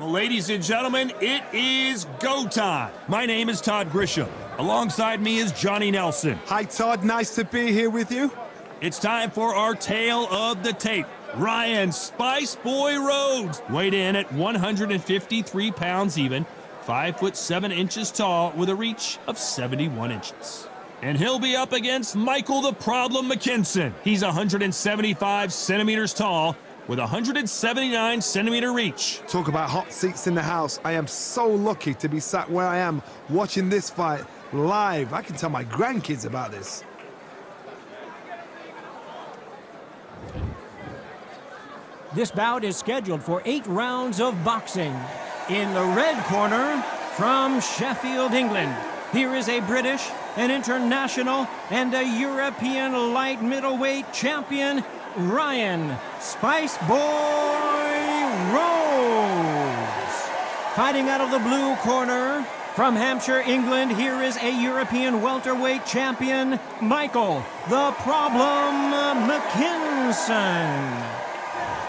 Well, ladies and gentlemen, it is go time. My name is Todd Grisham. Alongside me is Johnny Nelson. Hi, Todd. Nice to be here with you. It's time for our tale of the tape. Ryan Spice Boy Rhodes weighed in at 153 pounds even, 5'7" tall with a reach of 71 inches. And he'll be up against Michael the Problem McKinson. He's 175 centimeters tall with 179 centimeter reach. Talk about hot seats in the house. I am so lucky to be sat where I am watching this fight live. I can tell my grandkids about this. This bout is scheduled for 8 rounds of boxing. In the red corner, from Sheffield, England, here is a British, an international, and a European light middleweight champion, Ryan Spice Boy Rhodes. Fighting out of the blue corner, from Hampshire, England, here is a European welterweight champion, Michael the Problem McKinson.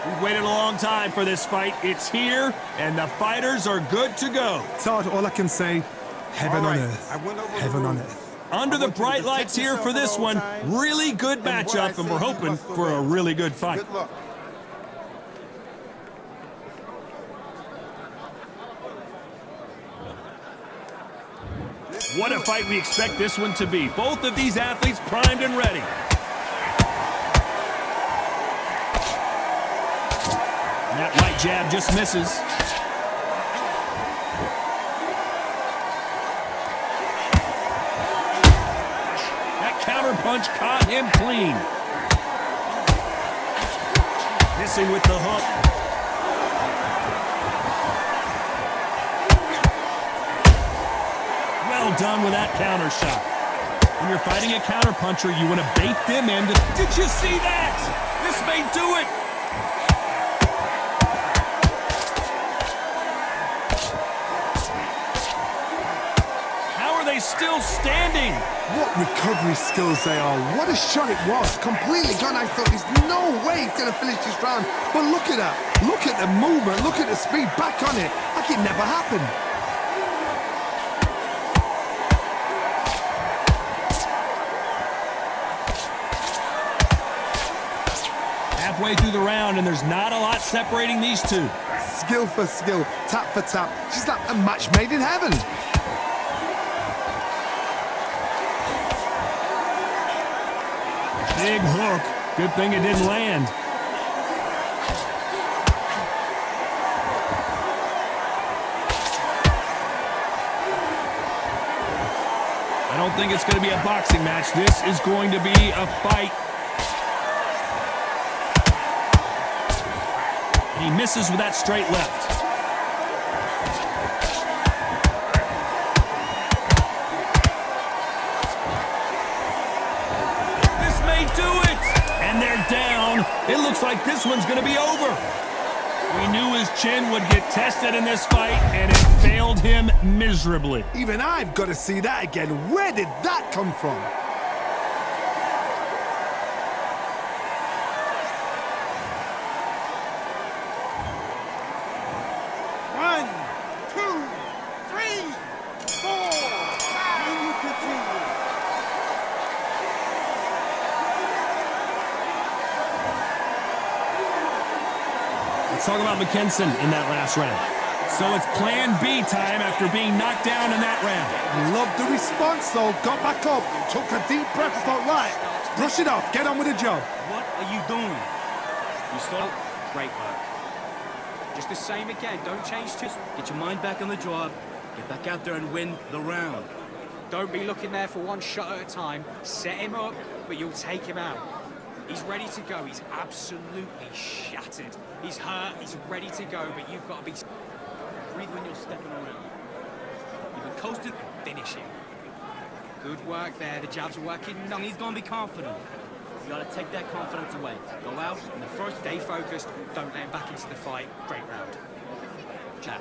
We've waited a long time for this fight. It's here, and the fighters are good to go. Todd, all I can say, heaven on earth. Heaven on earth. Under the bright lights here for this one, really good matchup, and we're hoping for a really good fight. Good luck. What a fight we expect this one to be. Both of these athletes primed and ready. That right jab just misses. That counter punch caught him clean. Missing with the hook. Well done with that counter shot. When you're fighting a counter puncher, you want to bait them in. Did you see that? This may do it. Still standing. What recovery skills they are. What a shot it was. Completely gone. I thought there's no way he's going to finish this round. But look at that. Look at the movement. Look at the speed. Back on it. Like it never happened. Halfway through the round, and there's not a lot separating these two. Skill for skill. Tap for tap. Just like a match made in heaven. Big hook. Good thing it didn't land. I don't think it's going to be a boxing match. This is going to be a fight. He misses with that straight left. Down. It looks like this one's going to be over. We knew his chin would get tested in this fight, and it failed him miserably. Even I've got to see that again. Where did that come from? One, two, three, four. And you continue. Let's talk about McKinson in that last round. So it's plan B time after being knocked down in that round. Loved the response, though. Got back up. Took a deep breath. Thought, right, brush it off. Get on with the job. What are you doing? You stop. Great work. Just the same again. Don't change. Just get your mind back on the job. Get back out there and win the round. Don't be looking there for one shot at a time. Set him up, but you'll take him out. He's ready to go. He's absolutely shattered. He's hurt. He's ready to go, but you've got to be... Breathe when you're stepping around. You've been coasting, finish him. Good work there. The jab's working. No, he's going to be confident. You got to take that confidence away. Go out in the first Stay focused. Don't let him back into the fight. Great round. Jack.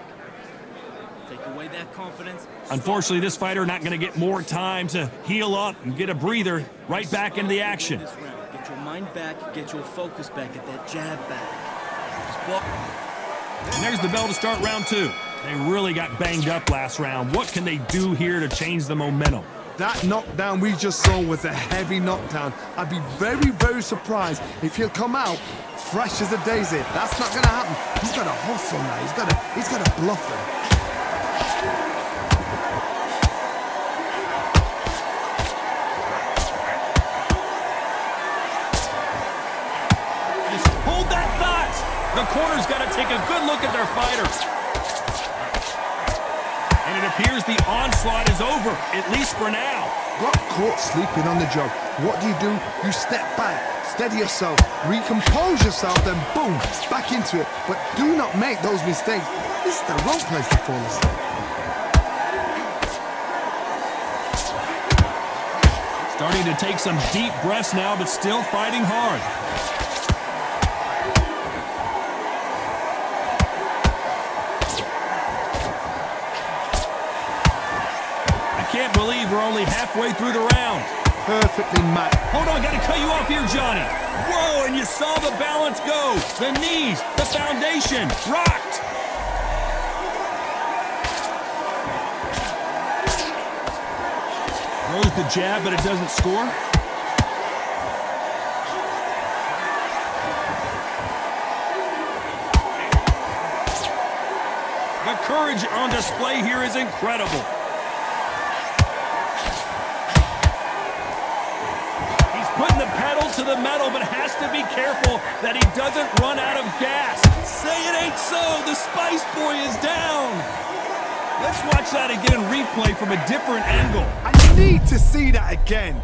Take away that confidence. Unfortunately, this fighter not going to get more time to heal up and get a breather. Right back into the action. Get your mind back, get your focus back, get that jab back. Just block. And there's the bell to start round 2. They really got banged up last round. What can they do here to change the momentum? That knockdown we just saw was a heavy knockdown. I'd be very, very surprised if he'll come out fresh as a daisy. That's not going to happen. He's got to hustle now. He's got to bluff him. Just hold that thought. The corner's got to take a good look at their fighters. And it appears the onslaught is over, at least for now. Got caught sleeping on the job. What do? You step back, steady yourself, recompose yourself, then boom, back into it. But do not make those mistakes. This is the wrong place to fall asleep. Starting to take some deep breaths now, but still fighting hard. Can't believe we're only halfway through the round. Perfectly matched. Hold on, gotta cut you off here, Johnny. Whoa, and you saw the balance go. The knees, the foundation, rocked. Throws the jab, but it doesn't score. The courage on display here is incredible. Putting the pedal to the metal, but has to be careful that he doesn't run out of gas. Say it ain't so. The Spice Boy is down. Let's watch that again in replay from a different angle. I need to see that again.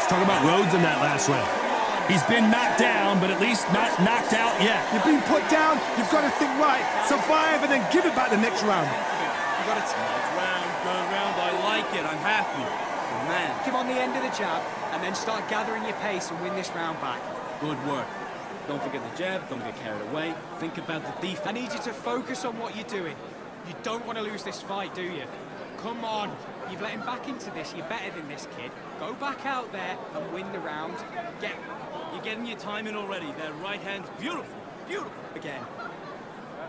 Talk about Rhodes in that last round. He's been knocked down, but at least not knocked out yet. You've been put down, you've got to think right, survive, and then give it back the next round. You got to round, go round. I like it. I'm happy. Good man. Give on the end of the jab, and then start gathering your pace and win this round back. Good work. Don't forget the jab. Don't get carried away. Think about the defense. I need you to focus on what you're doing. You don't want to lose this fight, do you? Come on. You've let him back into this. You're better than this, kid. Go back out there and win the round. You're getting your time in already. That right hand's beautiful. Beautiful. Again.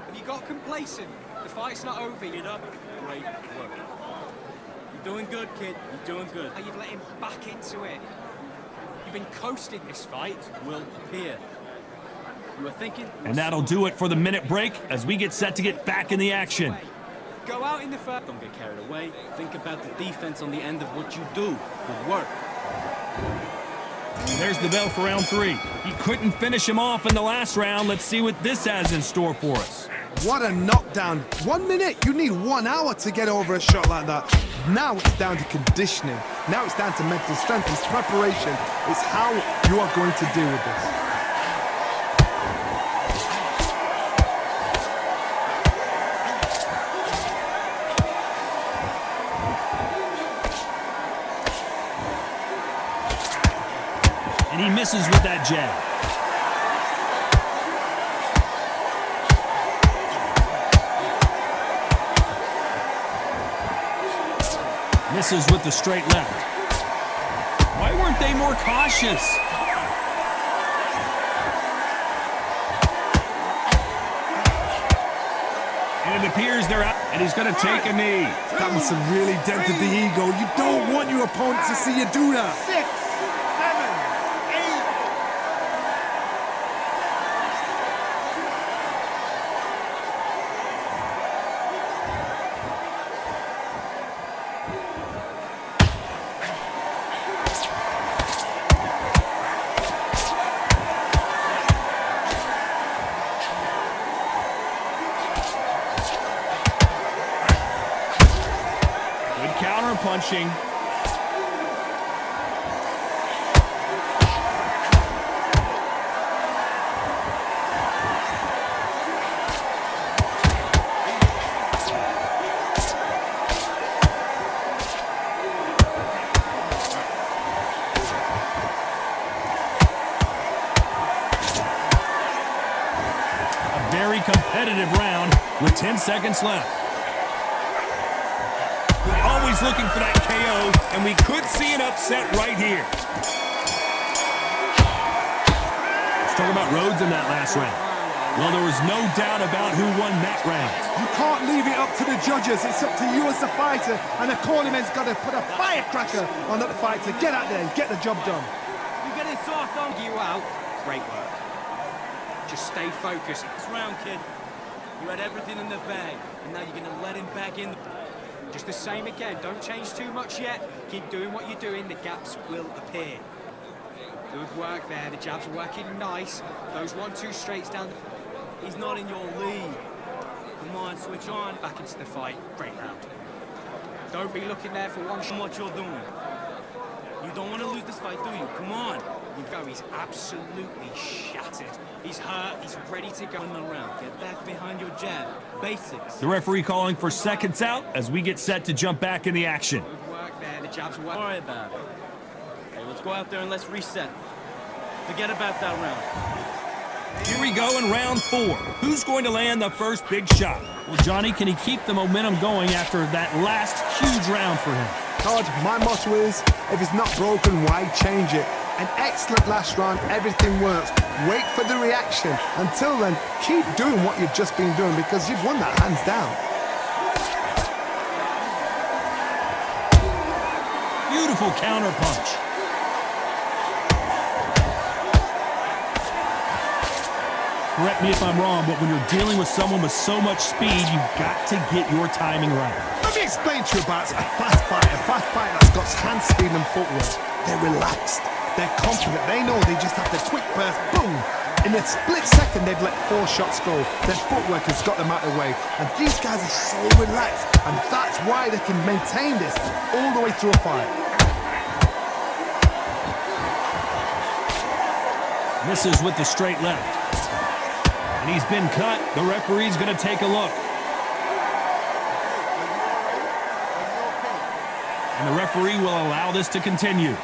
Have you got complacent? The fight's not over. Get up. Great work. You're doing good, kid. You're doing good. You've let him back into it. You've been coasting this fight. Will appear. You were thinking... And that'll do it for the minute break as we get set to get back in the action. Go out in the first. Don't get carried away. Think about the defense on the end of what you do. Good work. There's the bell for round 3. He couldn't finish him off in the last round. Let's see what this has in store for us. What a knockdown. 1 minute, you need 1 hour to get over a shot like that. Now it's down to conditioning. Now it's down to mental strength. It's preparation. It's how you are going to deal with this. And he misses with that jab. Misses with the straight left. Why weren't they more cautious? And it appears they're out, and he's going to take a knee. That must have really dented the ego. You don't want your opponent to see you do that. 6, 7, 8. Good counter punching. very competitive round with 10 seconds left. We're always looking for that KO, and we could see an upset right here. Let's talk about Rhodes in that last round. Well, there was no doubt about who won that round. You can't leave it up to the judges. It's up to you as the fighter, and the cornerman's got to put a firecracker on that fighter. Get out there and get the job done. You're getting soft on You out. Great work. Just stay focused. this round, kid. You had everything in the bag, and now you're going to let him back in. Just the same again. Don't change too much yet. Keep doing what you're doing. The gaps will appear. Good work there. The jabs are working nice. Those 1-2 straights down. He's not in your league. Come on, switch on. Back into the fight. Great round. Don't be looking there for one Show shot. what you're doing. You don't want to lose this fight, do you? Come on. You go. He's absolutely shattered. He's hurt. He's ready to go. Win the round. Get back behind your jab. Basics. The referee calling for seconds out as we get set to jump back in the action. Good work there. The jabs are Don't working. worry about it. Hey, let's go out there and let's reset. Forget about that round. Here we go in round 4. Who's going to land the first big shot? Well, Johnny, can he keep the momentum going after that last huge round for him? Todd, my motto is, if it's not broken, why change it? An excellent last round, everything works. Wait for the reaction. Until then, keep doing what you've just been doing because you've won that hands down. Beautiful counter punch. Correct me if I'm wrong, but when you're dealing with someone with so much speed, you've got to get your timing right. Let me explain to you about a fast fighter that's got hand speed and footwork. They're relaxed. They're confident. They know they just have to quick burst, boom. In a split second, they've let 4 shots go. Their footwork has got them out of the way. And these guys are so relaxed. And that's why they can maintain this all the way through a fight. Misses with the straight left. And he's been cut. The referee's going to take a look. And the referee will allow this to continue.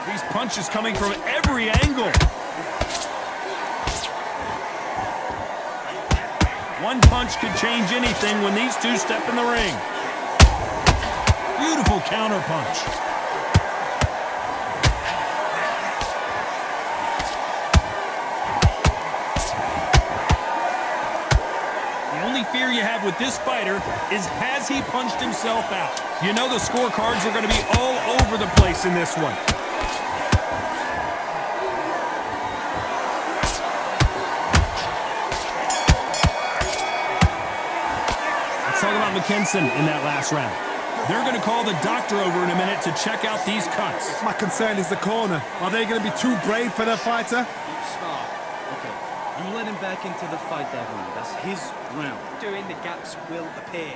These punches coming from every angle. One punch could change anything when these two step in the ring. Beautiful counter punch. The only fear you have with this fighter is, has he punched himself out? You know the scorecards are going to be all over the place in this one. Talking about McKinson in that last round. They're going to call the doctor over in a minute to check out these cuts. My concern is the corner. Are they going to be too brave for their fighter? Start. Okay, you let him back into the fight that round. That's his round. Doing the gaps will appear.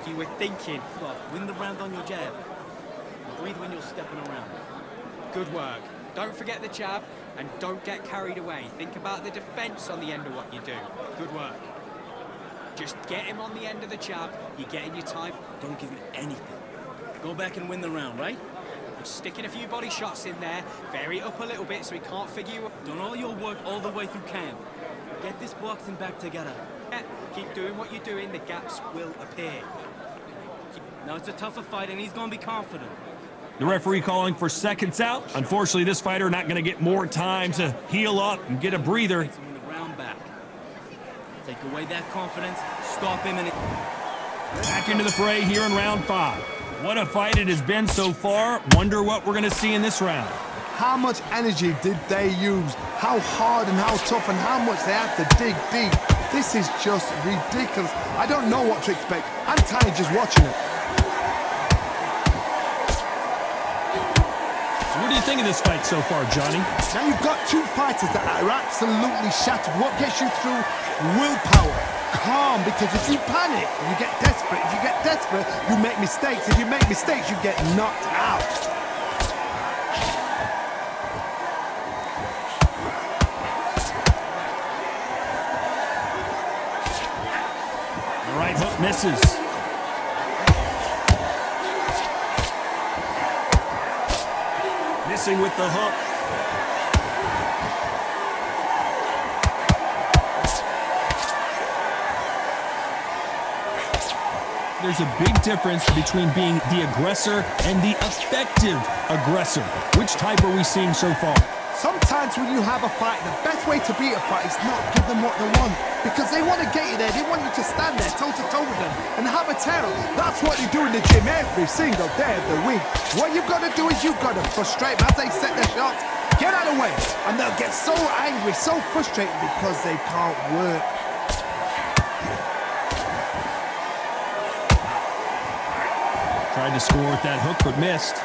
You were thinking. Look, win the round on your jab. Breathe when you're stepping around. Good work. Don't forget the jab and don't get carried away. Think about the defense on the end of what you do. Good work. Just get him on the end of the jab. You're getting your time. Don't give him anything. Go back and win the round, right? Just sticking a few body shots in there. Vary it up a little bit so he can't figure you out. Done all your work all the way through camp. Get this boxing back together. Keep doing what you're doing. The gaps will appear. Now it's a tougher fight and he's going to be confident. The referee calling for seconds out. Unfortunately, this fighter not going to get more time to heal up and get a breather. To win the round back. Take away that confidence, stop him, and Back into the fray here in round 5. What a fight it has been so far. Wonder what we're going to see in this round. How much energy did they use? How hard and how tough and how much they had to dig deep. This is just ridiculous. I don't know what to expect. I'm tired just watching it. So what do you think of this fight so far, Johnny? Now you've got two fighters that are absolutely shattered. What gets you through? Willpower. Calm, because if you panic, you get desperate. If you get desperate, you make mistakes. If you make mistakes, you get knocked out. right hook misses. Missing with the hook. There's a big difference between being the aggressor and the effective aggressor. Which type are we seeing so far? Sometimes when you have a fight, the best way to beat a fight is not give them what they want. Because they want to get you there. They want you to stand there toe-to-toe with them and have a tear. That's what you do in the gym every single day of the week. What you've got to do is you've got to frustrate them as they set their shots. Get out of the way. And they'll get so angry, so frustrated because they can't work. Tried to score with that hook, but missed.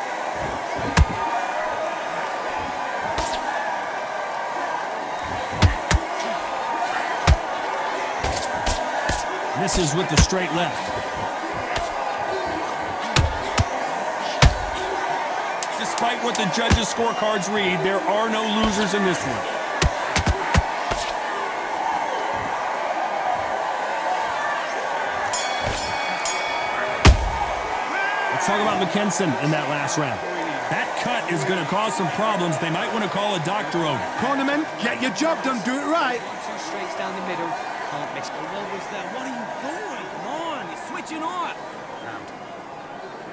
Misses with the straight left. Despite what the judges' scorecards read, there are no losers in this one. Let's talk about McKinson in that last round. That cut is going to cause some problems. They might want to call a doctor over. Cornerman, get your job done. Do it right. 2 straights down the middle. Can't miss. What was that? What are you doing? Come on, you're switching off. Round.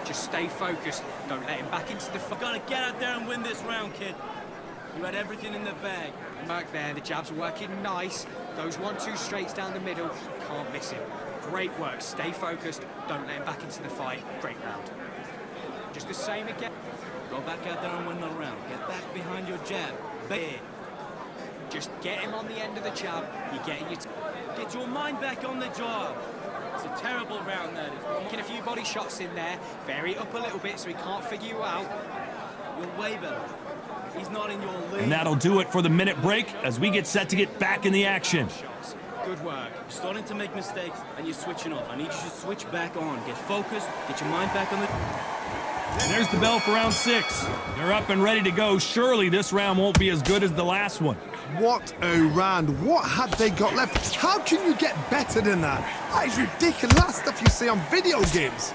Just stay focused. Don't let him back into the You gotta get out there and win this round, kid. You had everything in the bag. Back there, the jab's working nice. Those 1-2 straights down the middle. Can't miss him. Great work. Stay focused. Don't let him back into the fight. Great round. Just the same again. Go back out there and win the round. Get back behind your jab. Big. Just get him on the end of the jab. You're getting your... Get your mind back on the job. It's a terrible round, that is. Making a few body shots in there. Vary it up a little bit so he can't figure you out. You're way better. He's not in your league. And that'll do it for the minute break as we get set to get back in the action. Shots. Good work. You're starting to make mistakes and you're switching off. I need you to switch back on. Get focused. Get your mind back on the... And there's the bell for round 6. They're up and ready to go. Surely this round won't be as good as the last one. What a round. What had they got left? How can you get better than that? That is ridiculous. That's stuff you see on video games.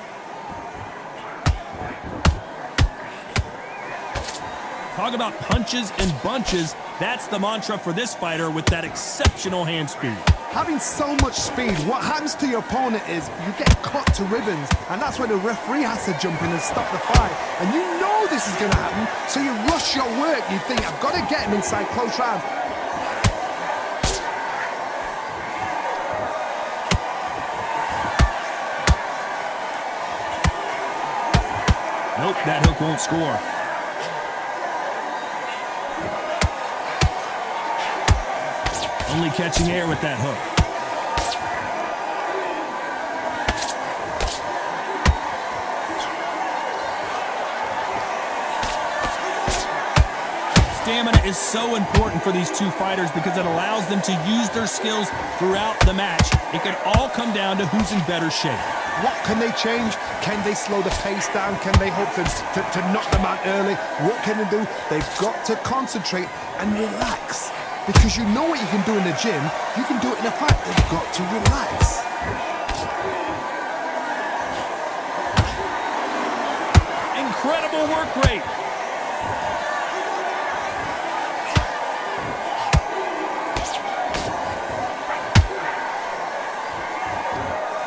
Talk about punches and bunches. That's the mantra for this fighter with that exceptional hand speed. Having so much speed, what happens to your opponent is you get cut to ribbons, and that's where the referee has to jump in and stop the fight. And you know this is going to happen, so you rush your work. You think, I've got to get him inside close rounds. Nope, that hook won't score. Only catching air with that hook. Stamina is so important for these two fighters because it allows them to use their skills throughout the match. It can all come down to who's in better shape. What can they change? Can they slow the pace down? Can they hope to knock them out early? What can they do? They've got to concentrate and relax. Because you know what you can do in the gym, you can do it in a fight. They've got to relax. Incredible work rate.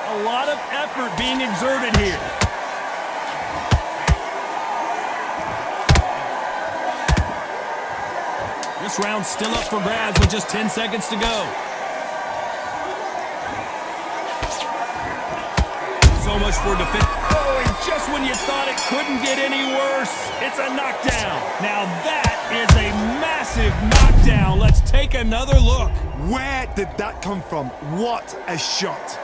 A lot of effort being exerted here. This round's still up for grabs with just 10 seconds to go. So much for defense. Oh, and just when you thought it couldn't get any worse, it's a knockdown. Now that is a massive knockdown. Let's take another look. Where did that come from? What a shot.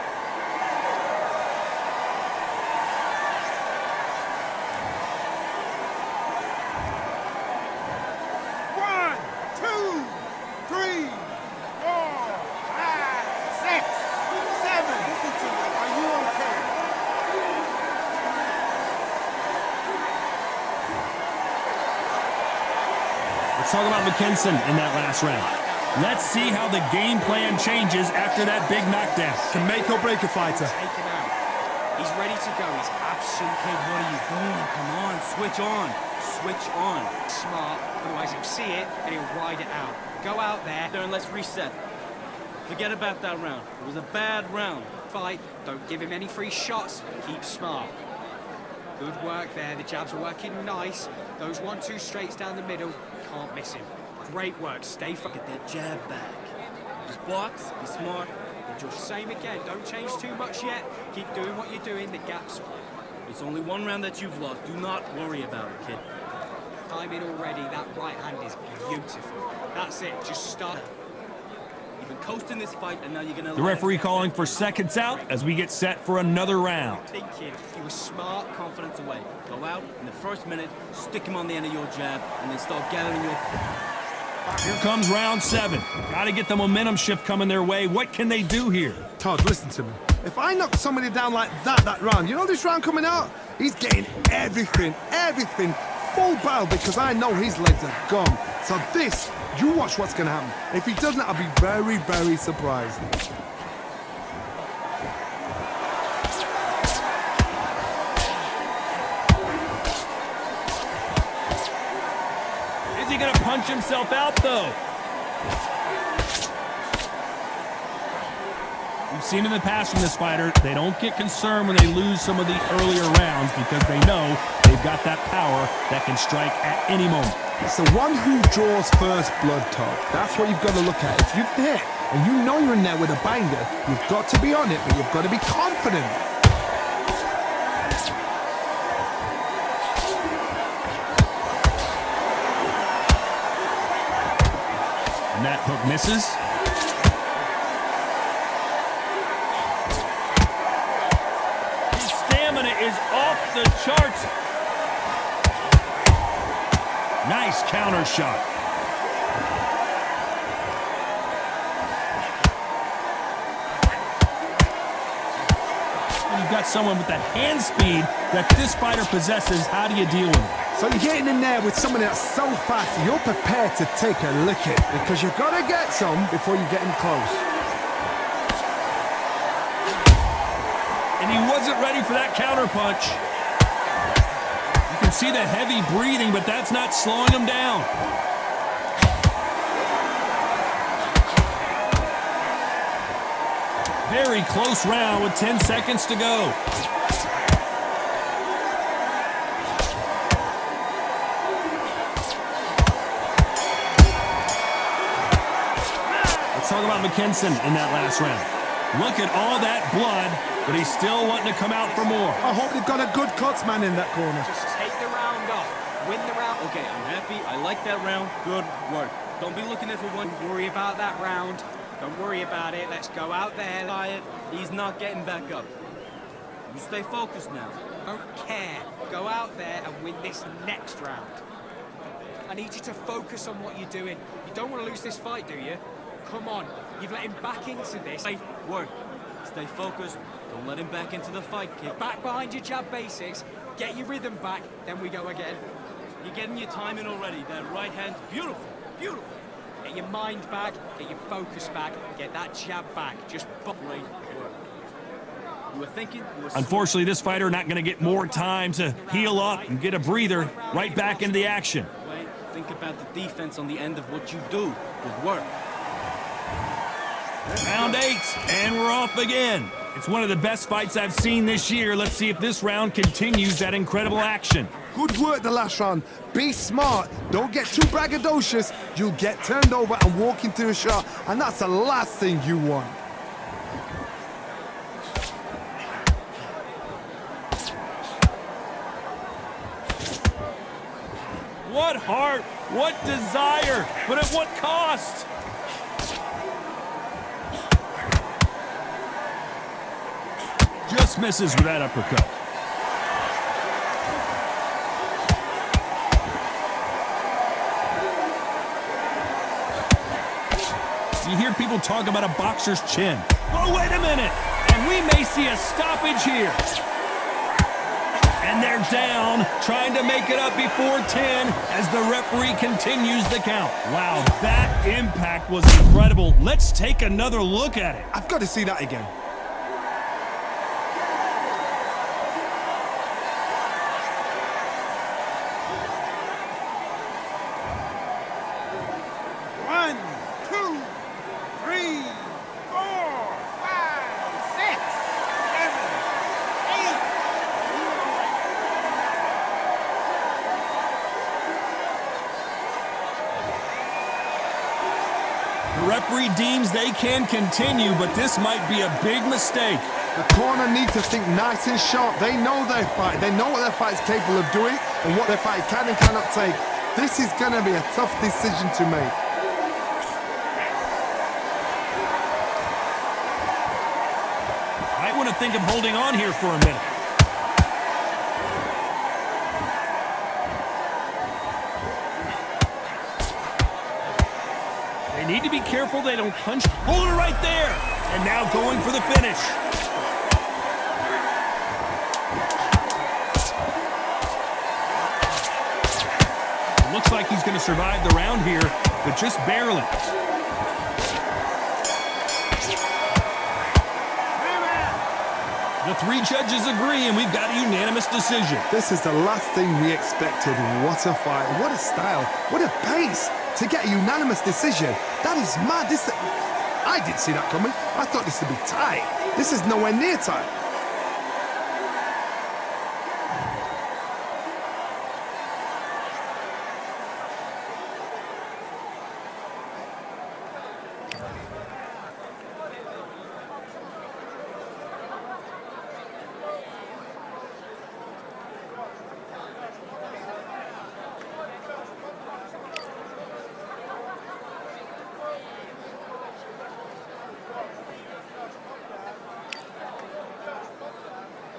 Let's talk about McKinson in that last round. Let's see how the game plan changes after that big knockdown. Can make or break a fighter. Take him out. He's ready to go. He's absolutely... Kid, what are you doing? Come on, switch on. Switch on. smart, otherwise he'll see it and he'll ride it out. Go out there. There and let's reset. Forget about that round. It was a bad round. Fight. Don't give him any free shots. Keep smart. Good work there. The jabs are working nice. Those 1-2 straights down the middle. Can't miss him. Great work. Stay Get that jab back. Just box, be smart. Get your same again. Don't change too much yet. Keep doing what you're doing. The gaps. It's only one round that you've lost. Do not worry about it, kid. Timing already. That right hand is beautiful. That's it. Just start. You've been coasting this fight, and now you're gonna... The referee calling for seconds out as we get set for another round. Thinking. You were smart. Confidence away. Go out in the first minute, stick him on the end of your jab, and then start gathering your... Here comes round 7. Got to get the momentum shift coming their way. What can they do here? Todd, listen to me. If I knock somebody down like that round, you know this round coming out? He's getting everything, full barrel because I know his legs are gone. So this, you watch what's going to happen. If he doesn't, I'll be very, very surprised. Is he going to punch himself out, though? We've seen in the past from this fighter, they don't get concerned when they lose some of the earlier rounds because they know they've got that power that can strike at any moment. It's the one who draws first blood, Todd. That's what you've got to look at. If you've hit and you know you're in there with a banger, you've got to be on it, but you've got to be confident. And that hook misses. His stamina is off the charts. Nice counter shot. You've got someone with the hand speed that this fighter possesses. How do you deal with it? So you're getting in there with someone that's so fast, you're prepared to take a licking because you've got to get some before you get in close. And he wasn't ready for that counter punch. You can see the heavy breathing, but that's not slowing him down. Very close round with 10 seconds to go. Let's talk about McKinson in that last round. Look at all that blood, but he's still wanting to come out for more. I hope they've got a good cuts man in that corner. Just take the round off. Win the round. Okay, I'm happy. I like that round. Good work. Don't be looking there for one. Don't worry about that round. Don't worry about it. Let's go out there. He's not getting back up. You stay focused now. Don't care. Go out there and win this next round. I need you to focus on what you're doing. You don't want to lose this fight, do you? Come on. You've let him back into this. Stay work. Stay focused. Don't let him back into the fight, kid. Back behind your jab basics. Get your rhythm back. Then we go again. You're getting your timing already. That right hand's beautiful. Beautiful. Get your mind back. Get your focus back. Get that jab back. Just Great work. You were thinking. Unfortunately, this fighter not going to get more time to heal up and get a breather. Right back into the action. Wait, think about the defense on the end of what you do. Good work. Round 8, and we're off again. It's one of the best fights I've seen this year. Let's see if this round continues that incredible action. Good work the last round. Be smart. Don't get too braggadocious. You'll get turned over and walk into a shot, and that's the last thing you want. What heart, what desire, but at what cost? Just misses with that uppercut. You hear people talk about a boxer's chin. Oh, wait a minute! And we may see a stoppage here. And they're down, trying to make it up before 10 as the referee continues the count. Wow, that impact was incredible. Let's take another look at it. I've got to see that again. One, two, three, 4, 5, 6, 7, 8. The referee deems they can continue, but this might be a big mistake. The corner need to think nice and sharp. They know their fight. They know what their fight's capable of doing and what their fight can and cannot take. This is going to be a tough decision to make. I want to think of holding on here for a minute. They need to be careful they don't punch. Hold it right there. And now going for the finish. It looks like he's going to survive the round here, but just barely. The three judges agree, and we've got a unanimous decision. This is the last thing we expected. What a fight, what a style, what a pace to get a unanimous decision. That is mad. I didn't see that coming. I thought this would be tight. This is nowhere near tight.